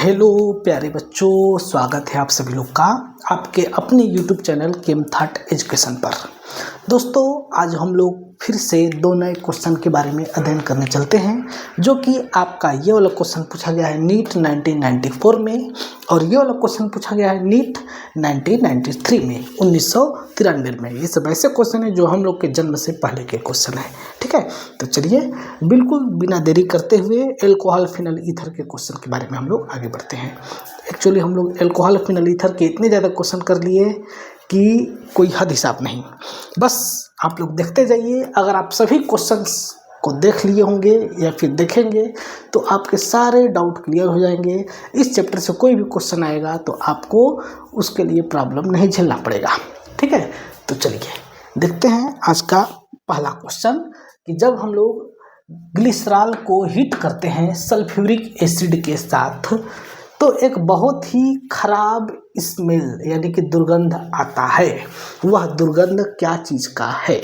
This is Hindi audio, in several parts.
हेलो प्यारे बच्चों, स्वागत है आप सभी लोग का आपके अपने YouTube चैनल केमथाट एजुकेशन पर। दोस्तों, आज हम लोग फिर से दो नए क्वेश्चन के बारे में अध्ययन करने चलते हैं, जो कि आपका ये वाला क्वेश्चन पूछा गया है नीट 1994 में और ये वाला क्वेश्चन पूछा गया है नीट 1993 में 1993 में। ये सब ऐसे क्वेश्चन है जो हम लोग के जन्म से पहले के क्वेश्चन है। ठीक है, तो चलिए बिल्कुल बिना देरी करते हुए एल्कोहल फिनल ईथर के क्वेश्चन के बारे में हम लोग आगे बढ़ते हैं। एक्चुअली हम लोग एल्कोहल फिनल ईथर के इतने ज़्यादा क्वेश्चन कर लिए कि कोई हद हिसाब नहीं। बस आप लोग देखते जाइए। अगर आप सभी क्वेश्चंस को देख लिए होंगे या फिर देखेंगे तो आपके सारे डाउट क्लियर हो जाएंगे। इस चैप्टर से कोई भी क्वेश्चन आएगा तो आपको उसके लिए प्रॉब्लम नहीं झेलना पड़ेगा। ठीक है, तो चलिए देखते हैं आज का पहला क्वेश्चन कि जब हम लोग ग्लिसरॉल को हीट करते हैं सल्फ्यूरिक एसिड के साथ तो एक बहुत ही खराब स्मेल यानी कि दुर्गंध आता है। वह दुर्गंध क्या चीज़ का है,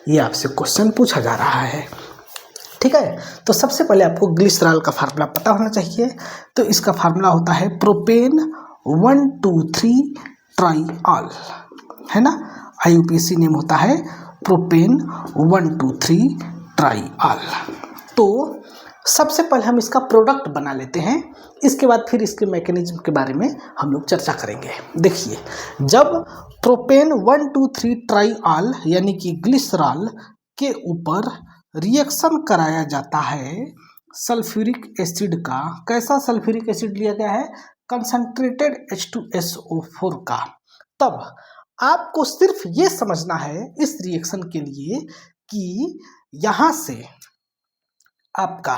ये आपसे क्वेश्चन पूछा जा रहा है। ठीक है, तो सबसे पहले आपको ग्लिसरॉल का फार्मूला पता होना चाहिए। तो इसका फार्मूला होता है प्रोपेन 1,2,3 ट्राइऑल, है ना। IUPAC नेम होता है प्रोपेन 1,2,3 ट्राइऑल। तो सबसे पहले हम इसका प्रोडक्ट बना लेते हैं, इसके बाद फिर इसके मैकेनिज्म के बारे में हम लोग चर्चा करेंगे। देखिए, जब प्रोपेन 1,2,3 ट्राइऑल यानी कि ग्लिसरॉल के ऊपर रिएक्शन कराया जाता है सल्फ्यूरिक एसिड का, कैसा सल्फ्यूरिक एसिड लिया गया है, कंसंट्रेटेड H2SO4 का, तब आपको सिर्फ ये समझना है इस रिएक्शन के लिए कि यहाँ से आपका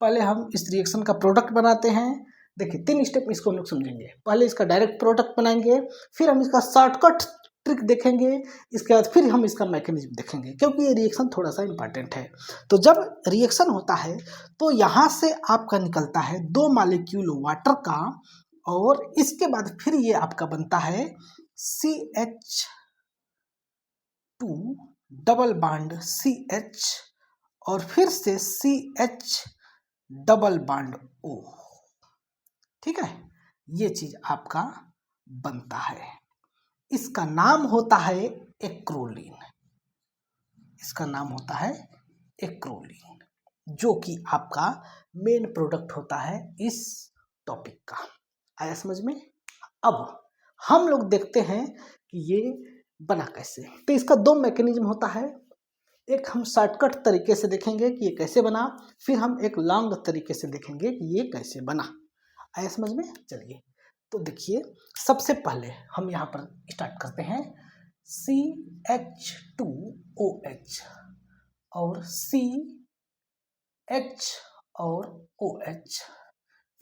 पहले हम इस रिएक्शन का प्रोडक्ट बनाते हैं। देखिए 3 स्टेप इसको हम लोग समझेंगे। पहले इसका डायरेक्ट प्रोडक्ट बनाएंगे, फिर हम इसका शॉर्टकट ट्रिक देखेंगे, इसके बाद फिर हम इसका मैकेनिज्म देखेंगे, क्योंकि ये रिएक्शन थोड़ा सा इंपॉर्टेंट है। तो जब रिएक्शन होता है तो यहाँ से आपका निकलता है 2 मॉलिक्यूल वाटर का और इसके बाद फिर ये आपका बनता है CH2 डबल बॉन्ड CH और फिर से CH डबल बॉन्ड O। ठीक है, ये चीज आपका बनता है। इसका नाम होता है एक्रोलीन। इसका नाम होता है एक्रोलीन, जो कि आपका मेन प्रोडक्ट होता है इस टॉपिक का। आया समझ में? अब हम लोग देखते हैं कि ये बना कैसे। तो इसका 2 मैकेनिज्म होता है। एक हम शॉर्टकट तरीके से देखेंगे कि ये कैसे बना, फिर हम एक लॉन्ग तरीके से देखेंगे कि ये कैसे बना। आया समझ में? चलिए तो देखिए, सबसे पहले हम यहाँ पर स्टार्ट करते हैं CH2OH और CH और OH,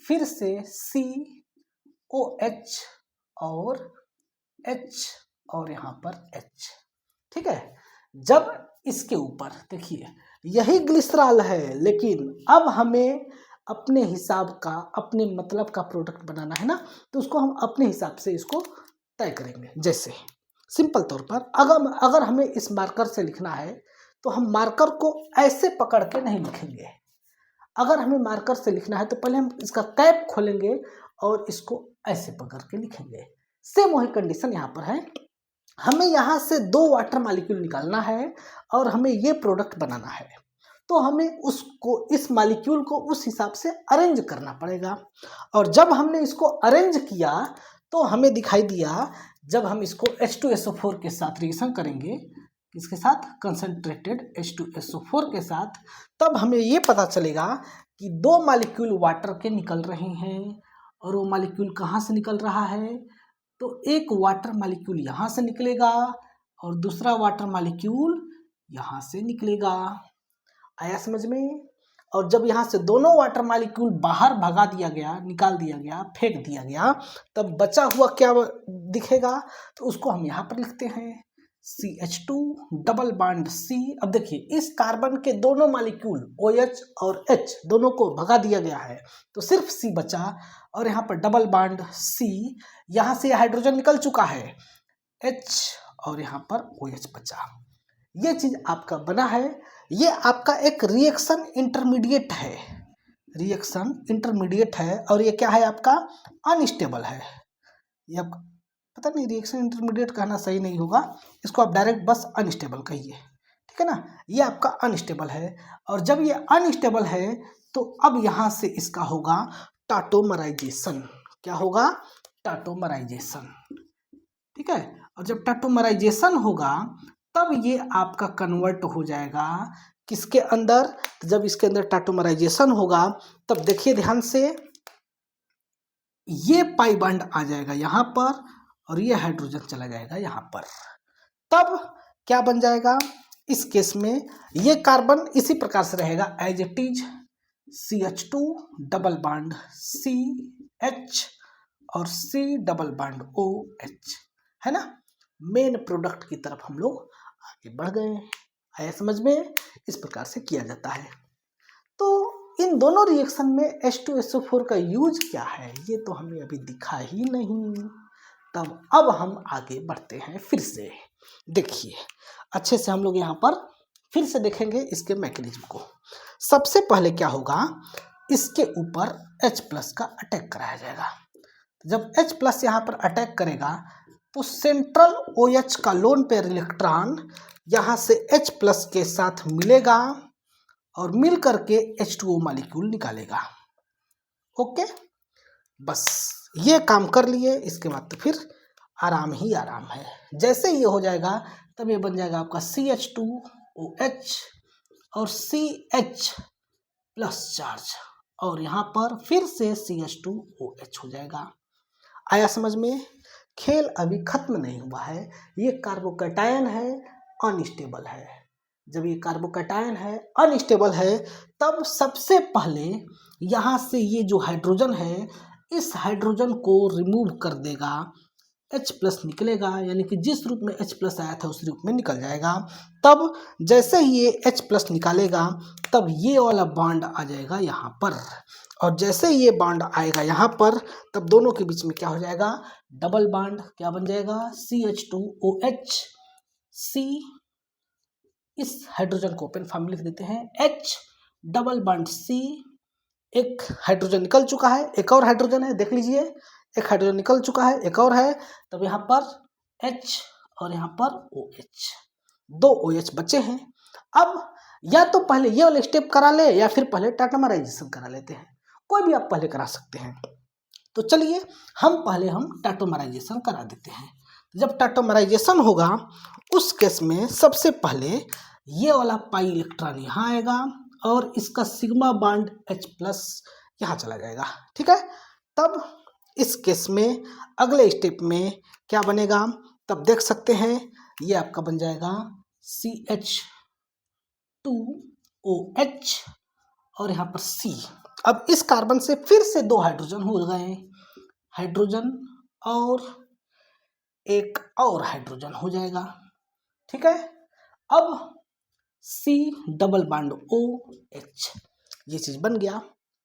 फिर से COH और H और यहाँ पर H। ठीक है, जब इसके ऊपर देखिए यही ग्लिसरॉल है, लेकिन अब हमें अपने हिसाब का, अपने मतलब का प्रोडक्ट बनाना है ना, तो उसको हम अपने हिसाब से इसको तय करेंगे। जैसे सिंपल तौर पर अगर हमें इस मार्कर से लिखना है तो हम मार्कर को ऐसे पकड़ के नहीं लिखेंगे। अगर हमें मार्कर से लिखना है तो पहले हम इसका कैप खोलेंगे और इसको ऐसे पकड़ के लिखेंगे। सेम वही कंडीशन यहाँ पर है। हमें यहाँ से 2 वाटर मॉलिक्यूल निकालना है और हमें ये प्रोडक्ट बनाना है, तो हमें उसको, इस मॉलिक्यूल को उस हिसाब से अरेंज करना पड़ेगा। और जब हमने इसको अरेंज किया तो हमें दिखाई दिया, जब हम इसको H2SO4 के साथ रिएक्शन करेंगे, किसके साथ, कंसंट्रेटेड H2SO4 के साथ, तब हमें ये पता चलेगा कि 2 मॉलिक्यूल वाटर के निकल रहे हैं। और वो मॉलिक्यूल कहाँ से निकल रहा है, तो एक वाटर मॉलिक्यूल यहाँ से निकलेगा और दूसरा वाटर मॉलिक्यूल यहाँ से निकलेगा। आया समझ में? और जब यहाँ से दोनों वाटर मॉलिक्यूल बाहर भगा दिया गया, निकाल दिया गया, फेंक दिया गया, तब बचा हुआ क्या दिखेगा, तो उसको हम यहाँ पर लिखते हैं CH2 डबल बॉन्ड C। अब देखिए इस कार्बन के दोनों मॉलिक्यूल OH और H दोनों को भगा दिया गया है, तो सिर्फ C बचा और यहाँ पर डबल बॉन्ड C, यहाँ से हाइड्रोजन निकल चुका है H और यहाँ पर OH बचा। ये चीज आपका बना है। ये आपका एक रिएक्शन इंटरमीडिएट है। रिएक्शन इंटरमीडिएट है और ये क्या है आपका अनस्टेबल है। ये आपका पता नहीं, रिएक्शन इंटरमीडिएट कहना सही नहीं होगा, इसको आप डायरेक्ट बस अनस्टेबल कहिए, ठीक है ना। ये आपका अनस्टेबल है और जब ये अनस्टेबल है तो अब यहाँ से इसका होगा टाटोमराइजेशन। क्या होगा? टाटोमराइजेशन, ठीक है। और जब टाटोमराइजेशन होगा तब ये आपका कन्वर्ट हो जाएगा किसके अंदर? तो जब इसके अंदर टाटोमराइजेशन होगा तब देखिए ध्यान से, ये पाई बॉन्ड आ जाएगा यहाँ पर और ये हाइड्रोजन चला जाएगा यहाँ पर। तब क्या बन जाएगा? इस केस में ये कार्बन इसी प्रकार से रहेगा as it is, CH2 double bond CH और C डबल बॉन्ड OH, है ना। मेन प्रोडक्ट की तरफ हम लोग आगे बढ़ गए। आया समझ में? इस प्रकार से किया जाता है। तो इन दोनों रिएक्शन में H2SO4 का यूज क्या है ये तो हमें अभी दिखा ही नहीं। तब अब हम आगे बढ़ते हैं, फिर से देखिए अच्छे से हम लोग यहाँ पर फिर से देखेंगे इसके मैकेनिज्म को। सबसे पहले क्या होगा, इसके ऊपर H+ का अटैक कराया जाएगा। जब H+ यहाँ पर अटैक करेगा तो सेंट्रल OH का लोन पेयर इलेक्ट्रॉन यहाँ से H+ के साथ मिलेगा और मिल करके H2O मॉलिक्यूल निकालेगा। ओके, बस ये काम कर लिए, इसके बाद तो फिर आराम ही आराम है। जैसे ये हो जाएगा तब ये बन जाएगा आपका CH2OH और CH प्लस चार्ज और यहाँ पर फिर से CH2OH हो जाएगा। आया समझ में? खेल अभी खत्म नहीं हुआ है। ये कार्बोकैटायन है, अनस्टेबल है। जब ये कार्बोकैटायन है, अनस्टेबल है, तब सबसे पहले यहाँ से ये जो हाइड्रोजन है इस हाइड्रोजन को रिमूव कर देगा, H+ निकलेगा, यानी कि जिस रूप में H+ आया था उस रूप में निकल जाएगा। तब जैसे ही ये H+ निकालेगा तब ये वाला बॉन्ड आ जाएगा यहाँ पर और जैसे ये बॉन्ड आएगा यहाँ पर तब दोनों के बीच में क्या हो जाएगा? Double bond. क्या बन जाएगा? CH2OH C, इस हाइड्रोजन को ओपन फॉर्म लिख देते हैं, H डबल बॉन्ड C, एक हाइड्रोजन निकल चुका है, एक और हाइड्रोजन है, देख लीजिए, एक हाइड्रोजन निकल चुका है, एक और है, तब यहाँ पर H और यहाँ पर OH, 2 OH बचे हैं। अब या तो पहले ये वाला स्टेप करा ले या फिर पहले टाटोमराइजेशन करा लेते हैं, कोई भी आप पहले करा सकते हैं। तो चलिए हम टाटोमराइजेशन करा देते हैं। जब टाटोमराइजेशन होगा उस केस में सबसे पहले ये वाला पाई इलेक्ट्रॉन यहाँ आएगा और इसका सिग्मा बॉन्ड H+ यहाँ चला जाएगा, ठीक है। तब इस केस में अगले स्टेप में क्या बनेगा? तब देख सकते हैं ये आपका बन जाएगा CH2OH और यहाँ पर C। अब इस कार्बन से फिर से 2 हाइड्रोजन हो गए, हाइड्रोजन और एक और हाइड्रोजन हो जाएगा, ठीक है। अब C डबल बॉन्ड OH, ये चीज बन गया।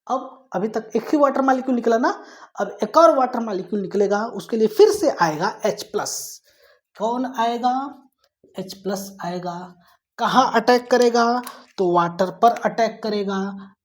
अब अभी तक एक ही वाटर मॉलिक्यूल निकला ना, अब एक और वाटर मॉलिक्यूल निकलेगा, उसके लिए फिर से आएगा H+। कौन आएगा? H+ आएगा। कहाँ अटैक करेगा? तो वाटर पर अटैक करेगा,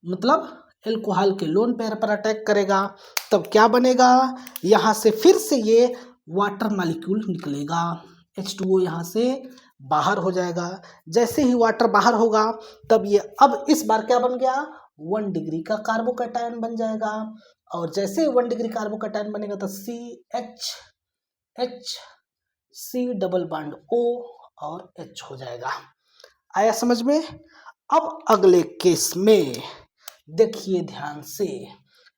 मतलब एल्कोहल के लोन पेयर पर अटैक करेगा। तब क्या बनेगा? यहाँ से फिर से ये वाटर मॉलिक्यूल निकलेगा, H2O यहाँ से बाहर हो जाएगा। जैसे ही वाटर बाहर होगा तब ये अब इस बार क्या बन गया? 1 डिग्री का कार्बोकैटायन बन जाएगा और जैसे ही 1 डिग्री कार्बोकैटायन बनेगा तो CH C double bond O और H हो जाएगा। आया समझ में? अब अगले केस में देखिए ध्यान से,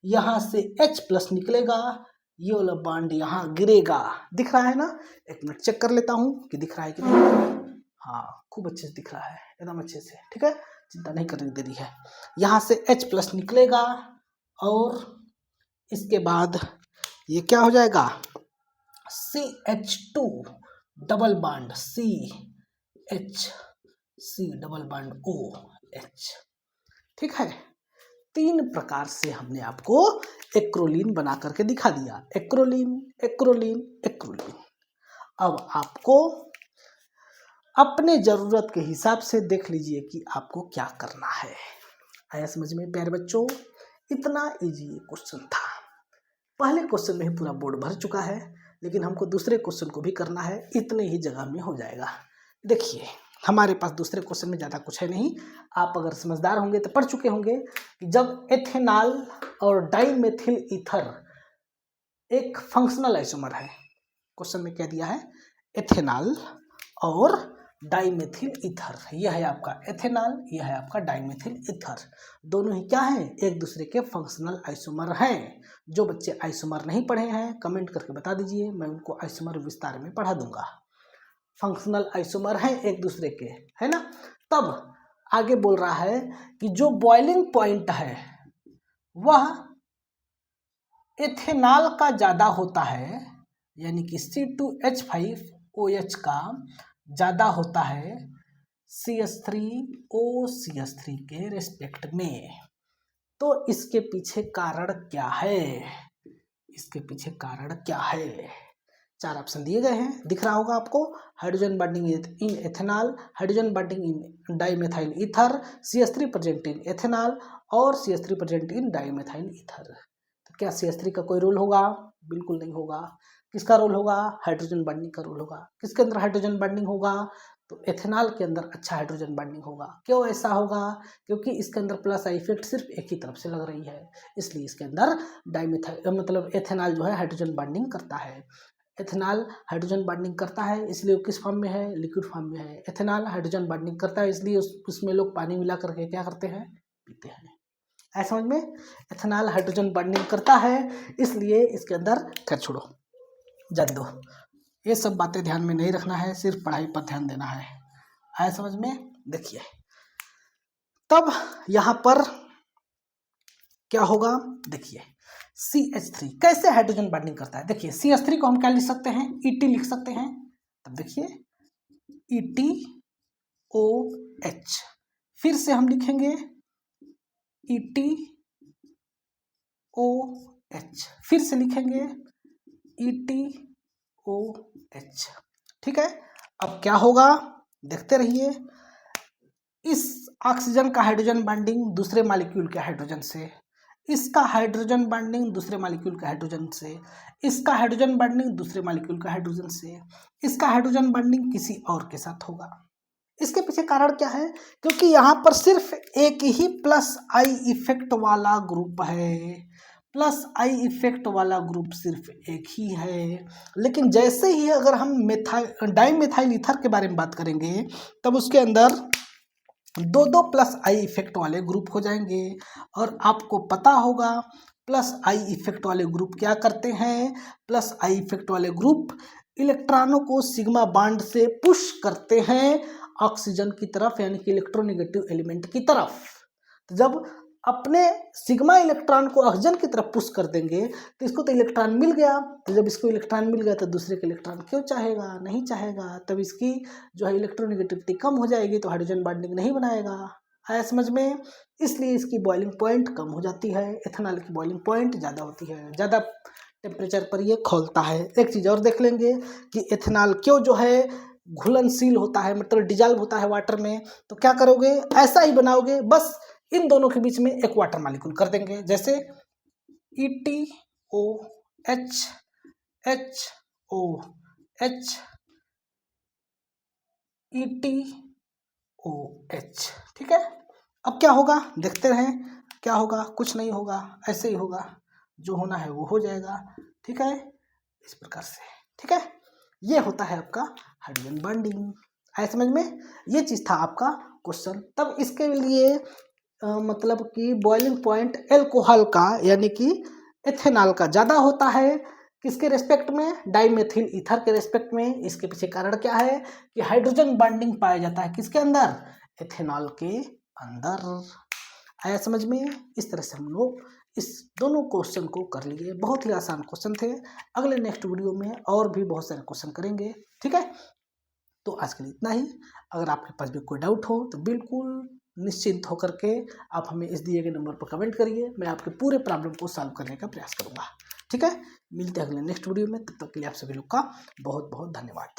यहाँ से H+ निकलेगा, ये वाला बॉन्ड यहाँ गिरेगा, दिख रहा है ना? एक मिनट चेक कर लेता हूँ कि दिख रहा है कि नहीं। हाँ, खूब अच्छे से दिख रहा है, एकदम अच्छे से, ठीक है, चिंता नहीं करने देरी है। यहाँ से H+ निकलेगा और इसके बाद ये क्या हो जाएगा? CH2 double bond C double bond OH, ठीक है। 3 प्रकार से हमने आपको एक्रोलीन बना करके दिखा दिया, एक्रोलीन एक्रोलीन एक्रोलीन। अब आपको अपने जरूरत के हिसाब से देख लीजिए कि आपको क्या करना है। आया समझ में प्यारे बच्चों? इतना इजी ये क्वेश्चन था। पहले क्वेश्चन में ही पूरा बोर्ड भर चुका है, लेकिन हमको दूसरे क्वेश्चन को भी करना है, इतने ही जगह में हो जाएगा। देखिए हमारे पास दूसरे क्वेश्चन में ज़्यादा कुछ है नहीं। आप अगर समझदार होंगे तो पढ़ चुके होंगे कि जब एथेनॉल और डाइमेथिल ईथर एक फंक्शनल आइसोमर है, क्वेश्चन में क्या दिया है, एथेनॉल और डाइमेथिल ईथर, यह है आपका एथेनॉल, यह है आपका डाइमेथिल ईथर, दोनों ही क्या हैं, एक दूसरे के फंक्शनल आइसोमर हैं। जो बच्चे आइसोमर नहीं पढ़े हैं कमेंट करके बता दीजिए, मैं उनको आइसोमर विस्तार में पढ़ा दूंगा। फंक्शनल आइसोमर हैं एक दूसरे के, है ना। तब आगे बोल रहा है कि जो बॉइलिंग पॉइंट है वह एथेनॉल का ज़्यादा होता है, यानी कि C2H5OH का ज़्यादा होता है CH3OCH3 के रेस्पेक्ट में। तो इसके पीछे कारण क्या है, इसके पीछे कारण क्या है, 4 ऑप्शन दिए गए हैं, दिख रहा होगा आपको। Hydrogen bonding in ethanol, hydrogen bonding in dimethyl ether, CH3 present in ethanol और CH3 present in dimethyl ether. तो क्या CH3 का कोई रोल होगा, बिल्कुल नहीं होगा। किसका रोल होगा, हाइड्रोजन बॉन्डिंग का रोल होगा। किसके अंदर हाइड्रोजन बॉन्डिंग होगा, तो एथेनॉल के अंदर अच्छा हाइड्रोजन बॉन्डिंग होगा। क्यों ऐसा होगा, क्योंकि इसके अंदर प्लस आई इफेक्ट सिर्फ एक ही तरफ से लग रही है, इसलिए इसके अंदर डाइमेथाइल मतलब एथेनॉल जो है हाइड्रोजन बॉन्डिंग करता है। एथेनॉल हाइड्रोजन बॉन्डिंग करता है, इसलिए वो किस फॉर्म में है, लिक्विड फॉर्म में है। एथेनॉल हाइड्रोजन बॉन्डिंग करता है, इसलिए उसमें लोग पानी मिला करके क्या करते हैं, पीते हैं। ऐसा समझ में, एथेनॉल हाइड्रोजन बॉन्डिंग करता है, इसलिए इसके अंदर, खैर छोड़ो जान दो, ये सब बातें ध्यान में नहीं रखना है, सिर्फ पढ़ाई पर ध्यान देना है। आया समझ में। देखिए तब यहाँ पर क्या होगा, देखिए CH3 कैसे हाइड्रोजन बॉन्डिंग करता है। देखिए CH3 को हम क्या लिख सकते हैं, ET लिख सकते हैं। तब देखिए ETOH, फिर से हम लिखेंगे ETOH, फिर से लिखेंगे ETOH। ठीक है, अब क्या होगा देखते रहिए। इस ऑक्सीजन का हाइड्रोजन बॉन्डिंग दूसरे मॉलिक्यूल के हाइड्रोजन से, इसका हाइड्रोजन बॉन्डिंग दूसरे मॉलिक्यूल के हाइड्रोजन से, इसका हाइड्रोजन बॉन्डिंग दूसरे मॉलिक्यूल के हाइड्रोजन से, इसका हाइड्रोजन बॉन्डिंग किसी और के साथ होगा। इसके पीछे कारण क्या है, क्योंकि यहाँ पर सिर्फ एक ही प्लस आई इफेक्ट वाला ग्रुप है, प्लस आई इफेक्ट वाला ग्रुप सिर्फ एक ही है। लेकिन जैसे ही अगर हम डाइमेथाइल ईथर के बारे में बात करेंगे तब उसके अंदर 2 प्लस आई इफेक्ट वाले ग्रुप हो जाएंगे। और आपको पता होगा प्लस आई इफेक्ट वाले ग्रुप क्या करते हैं, प्लस आई इफेक्ट वाले ग्रुप इलेक्ट्रॉनों को सिग्मा बॉन्ड से पुश करते हैं ऑक्सीजन की तरफ, यानी कि इलेक्ट्रोनेगेटिव एलिमेंट की तरफ। तो जब अपने सिग्मा इलेक्ट्रॉन को ऑक्सीजन की तरफ पुश कर देंगे तो इसको तो इलेक्ट्रॉन मिल गया, तो जब इसको इलेक्ट्रॉन मिल गया तो दूसरे के इलेक्ट्रॉन क्यों चाहेगा, नहीं चाहेगा, तब इसकी जो है इलेक्ट्रोनेगेटिविटी कम हो जाएगी, तो हाइड्रोजन बॉन्डिंग नहीं बनाएगा। आया समझ में, इसलिए इसकी बॉइलिंग पॉइंट कम हो जाती है। एथेनॉल की बॉइलिंग पॉइंट ज़्यादा होती है, ज़्यादा टेम्परेचर पर ये खोलता है। एक चीज़ और देख लेंगे कि एथेनॉल क्यों जो है घुलनशील होता है, मतलब डिजॉल्व होता है वाटर में। तो क्या करोगे, ऐसा ही बनाओगे, बस इन दोनों के बीच में एक वाटर मॉलिक्यूल कर देंगे, जैसे ETOH HOH ETOH। ठीक है, अब क्या होगा देखते रहें, क्या होगा, कुछ नहीं होगा, ऐसे ही होगा, जो होना है वो हो जाएगा। ठीक है, इस प्रकार से। ठीक है, ये होता है आपका हाइड्रोजन बॉन्डिंग। आया समझ में, ये चीज़ था आपका क्वेश्चन। तब इसके लिए मतलब कि बॉइलिंग पॉइंट एल्कोहल का यानी कि एथेनॉल का ज़्यादा होता है, किसके रेस्पेक्ट में, डाइमेथिल ईथर के रेस्पेक्ट में। इसके पीछे कारण क्या है कि हाइड्रोजन बॉन्डिंग पाया जाता है किसके अंदर, एथेनॉल के अंदर। आया समझ में। इस तरह से हम लोग इस दोनों क्वेश्चन को कर लिए, बहुत ही आसान क्वेश्चन थे। अगले नेक्स्ट वीडियो में और भी बहुत सारे क्वेश्चन करेंगे। ठीक है, तो आज के लिए इतना ही। अगर आपके पास भी कोई डाउट हो तो बिल्कुल निश्चिंत होकर के आप हमें इस दिए गए नंबर पर कमेंट करिए, मैं आपके पूरे प्रॉब्लम को सॉल्व करने का प्रयास करूंगा। ठीक है, मिलते हैं अगले नेक्स्ट वीडियो में, तब तक के लिए आप सभी लोग का बहुत बहुत धन्यवाद।